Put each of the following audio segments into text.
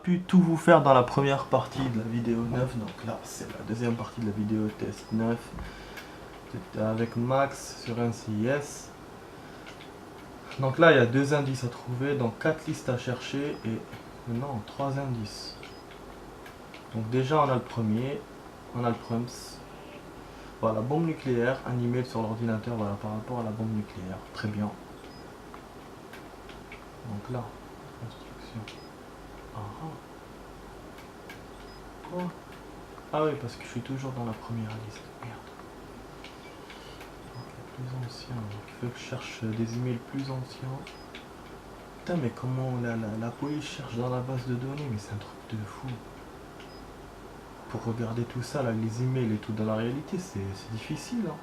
pu tout vous faire dans la première partie de la vidéo 9. Donc là, c'est la deuxième partie de la vidéo test 9. C'était avec Max sur un CIS. Donc là, il y a 2 indices à trouver, donc 4 listes à chercher et non, 3 indices. Donc déjà, on a le premier, on a le prompt. Voilà, bombe nucléaire, un email sur l'ordinateur, voilà, par rapport à la bombe nucléaire. Très bien. Donc là, instruction. Quoi? Ah oui, parce que je suis toujours dans la première liste. Merde. Donc, les plus anciens. Donc, il faut que je cherche des emails plus anciens. Putain, mais comment la police cherche dans la base de données? Mais c'est un truc de fou. Pour regarder tout ça, là, les emails et tout, dans la réalité, c'est difficile. Hein.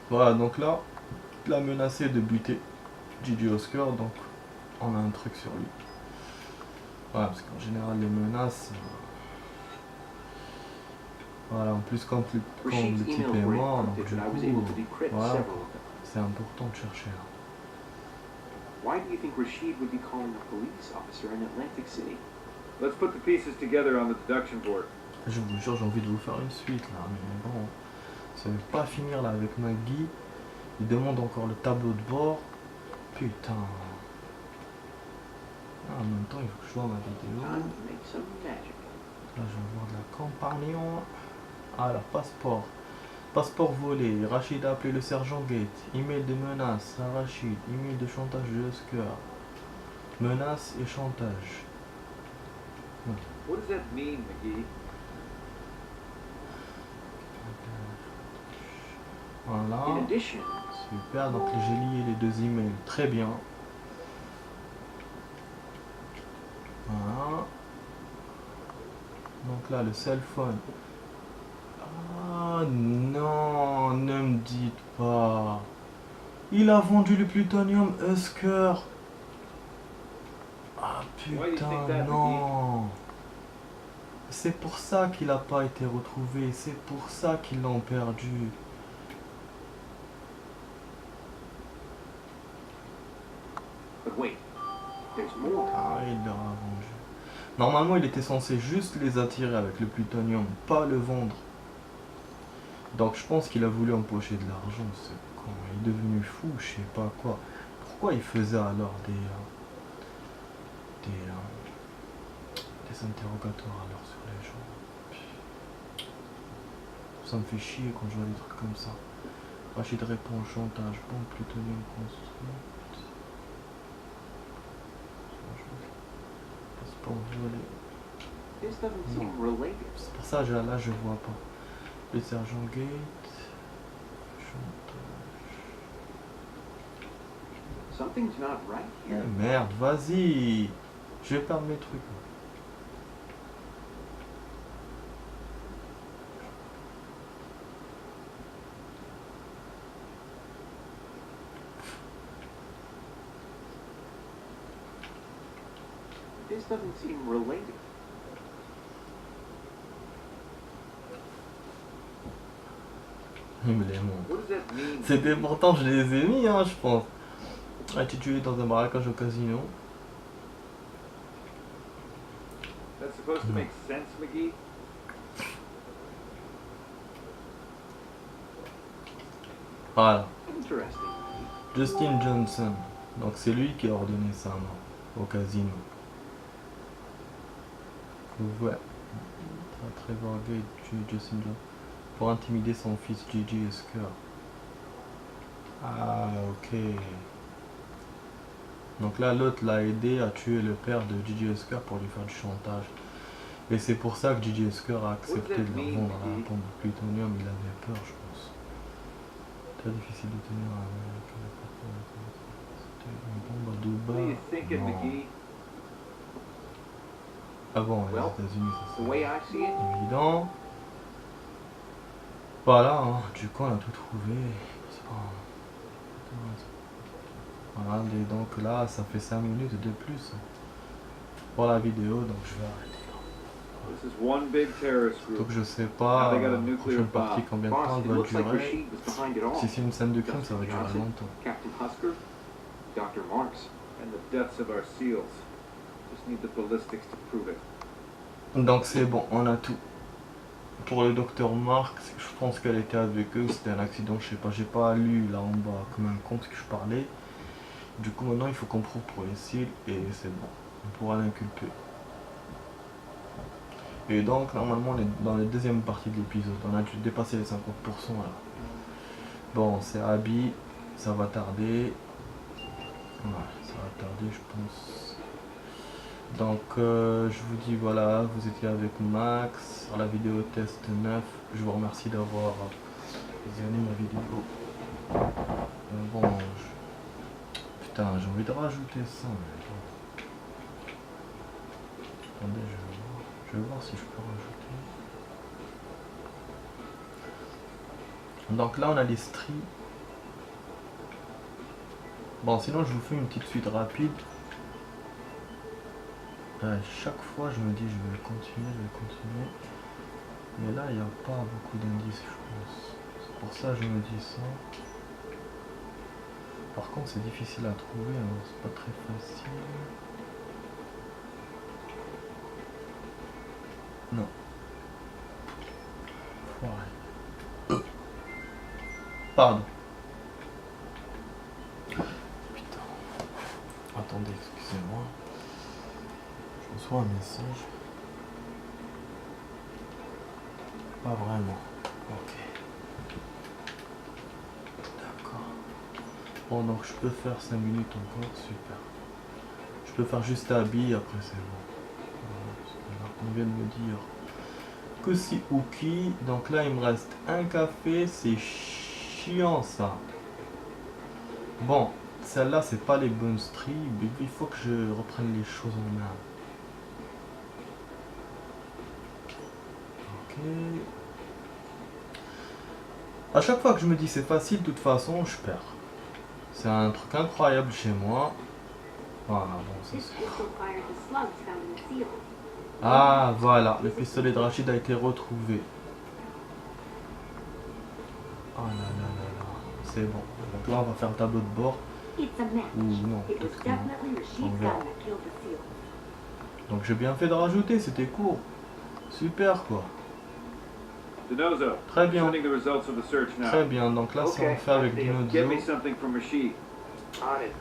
Voilà, donc là, il a menacé de buter Gigi Oscar, donc on a un truc sur lui. Voilà, parce qu'en général, les menaces... Voilà, en plus, quand le type est mort, donc du coup, voilà, c'est important de chercher. Là. Why do you think Rashid would be calling a police officer in Atlantic City? Let's put the pieces together on the deduction board. Je vous jure, j'ai envie de vous faire une suite là, mais bon, ça ne veut pas finir là avec Maggie. Il demande encore le tableau de bord. Putain. Ah, en même temps, il faut que je vois ma vidéo. Là, je vais voir de la compagnon. Ah, alors, passeport. Passeport volé. Rachid a appelé le sergent Gate. Email de menace à Rachid. Email de chantage de Oscar. Menace et chantage. What does that mean, McGee? Voilà. In addition, Super, donc j'ai lié les 2 emails. Très bien. Voilà. Donc là, le cell phone. Ah non, ne me dites pas. Il a vendu le plutonium Husker. Ah putain, non. C'est pour ça qu'il n'a pas été retrouvé. C'est pour ça qu'ils l'ont perdu. but wait, there's more. Ah, il l'aura vendu. Normalement, il était censé juste les attirer avec le plutonium, pas le vendre. Donc je pense qu'il a voulu empocher de l'argent, ce con. Il est devenu fou, je sais pas quoi. Pourquoi il faisait alors des interrogatoires alors sur les gens? Ça me fait chier quand je vois des trucs comme ça. Rachid répond au chantage, bombe plutonium construite. Passeport volé. This doesn't seem related. C'est pour ça là je vois pas. Le sergent Gate. Chantage. Something's not right here. Merde, vas-y. Je vais perdre mes trucs. This doesn't seem related. Il me les montre. What does that mean? C'était pourtant, je les ai mis, hein, je pense. A été tué dans un braquage au casino. That's supposed to make sense, McGee? Voilà. Interesting. Justin Johnson. Donc c'est lui qui a ordonné ça, non, au casino. Ouais. Trevor Gate tue Justin Johnson pour intimider son fils Gigi Oscar. Ah, ok. Donc là, l'autre l'a aidé à tuer le père de Gigi Oscar pour lui faire du chantage. Et c'est pour ça que Gigi Oscar a accepté de leur vendre la bombe de plutonium. Il avait peur, je pense. Très difficile de tenir avec une bombe à 2 What do you think, balles. McGee? Ah bon, les Well, États-Unis, The way I see it, c'est évident. Voilà, hein, du coup, on a tout trouvé. Voilà, et donc là, ça fait 5 minutes de plus pour la vidéo, donc je vais arrêter. this is one big terrorist Donc group. je sais pas, Now they got a nuclear prochaine partie, bomb. combien de temps Boss, elle it va looks like durer. Rashid was behind it all. Si c'est une scène de crime, ça va Dustin durer Johnson, longtemps. Captain Husker, Dr. Marks. And the deaths of our SEALs. Just need the ballistics to prove it. Donc c'est bon, on a tout. Pour le docteur Mark, je pense qu'elle était avec eux, c'était un accident, je sais pas, j'ai pas lu là en bas comme un compte que je parlais. Du coup maintenant il faut qu'on prouve pour les SEALs et c'est bon, on pourra l'inculper. Et donc normalement on est dans la deuxième partie de l'épisode, on a dû dépasser les 50% là. Bon, c'est Abby, ça va tarder. Ouais, ça va tarder je pense. Donc je vous dis voilà, vous étiez avec Max sur la vidéo test 9. Je vous remercie d'avoir visionné ma vidéo. Bon, putain, j'ai envie de rajouter ça. Mais bon. Attendez, je vais voir si je peux rajouter. Donc là on a les stries. Bon, sinon je vous fais une petite suite rapide. Chaque fois je me dis je vais continuer. Mais là il n'y a pas beaucoup d'indices je pense. C'est pour ça que je me dis ça. Par contre c'est difficile à trouver, hein. C'est pas très facile. Non. Ouais. Pardon. Putain. Attendez, excusez-moi. Je reçois un message. Pas vraiment. Ok. D'accord. Bon, donc je peux faire 5 minutes encore. Super. Je peux faire juste Abby, après c'est bon. Voilà, parce que là, on vient de me dire que si Uki. Donc là, il me reste un café. C'est chiant ça. Bon, celle-là, c'est pas les bonnes stries. Mais il faut que je reprenne les choses en main. Ok. À chaque fois que je me dis c'est facile, de toute façon, je perds. C'est un truc incroyable chez moi. Voilà, bon, ça c'est... Ah, voilà, le pistolet de Rachid a été retrouvé. Oh là là là là, c'est bon. Donc là, on va faire le tableau de bord. Ou non, peut-être que non. On verra. Donc j'ai bien fait de rajouter, c'était court. Super quoi. Très bien. Très bien, donc là si on fait avec Dinozo,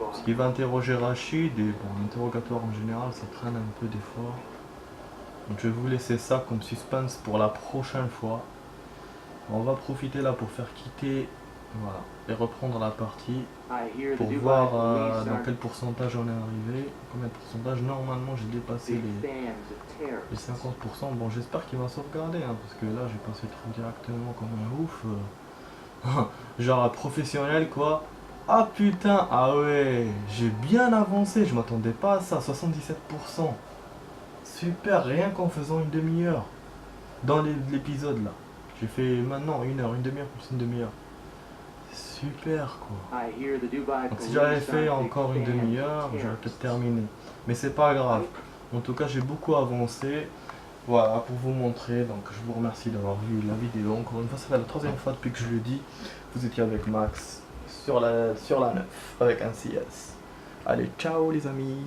parce qu'il va interroger Rachid, et bon, l'interrogatoire en général ça traîne un peu des fois. Donc je vais vous laisser ça comme suspense pour la prochaine fois. On va profiter là pour faire quitter, voilà, et reprendre la partie pour voir dans quel pourcentage on est arrivé. Combien de pourcentage? Normalement j'ai dépassé les 50%. Bon, j'espère qu'il va sauvegarder, hein, parce que là j'ai passé le truc directement comme un ouf. Genre professionnel quoi. Ah putain, ah ouais, j'ai bien avancé, je m'attendais pas à ça, 77%. Super, rien qu'en faisant une demi-heure dans l'épisode là. J'ai fait maintenant une heure, une demi-heure plus une demi-heure. Super quoi. Donc si j'avais fait encore une demi-heure, j'aurais peut-être terminé. Mais c'est pas grave. En tout cas, j'ai beaucoup avancé. Voilà, pour vous montrer. Donc je vous remercie d'avoir vu la vidéo. Encore une fois, ça fait la troisième fois depuis que je le dis. Vous étiez avec Max sur la 9 avec un CS. Allez, ciao les amis.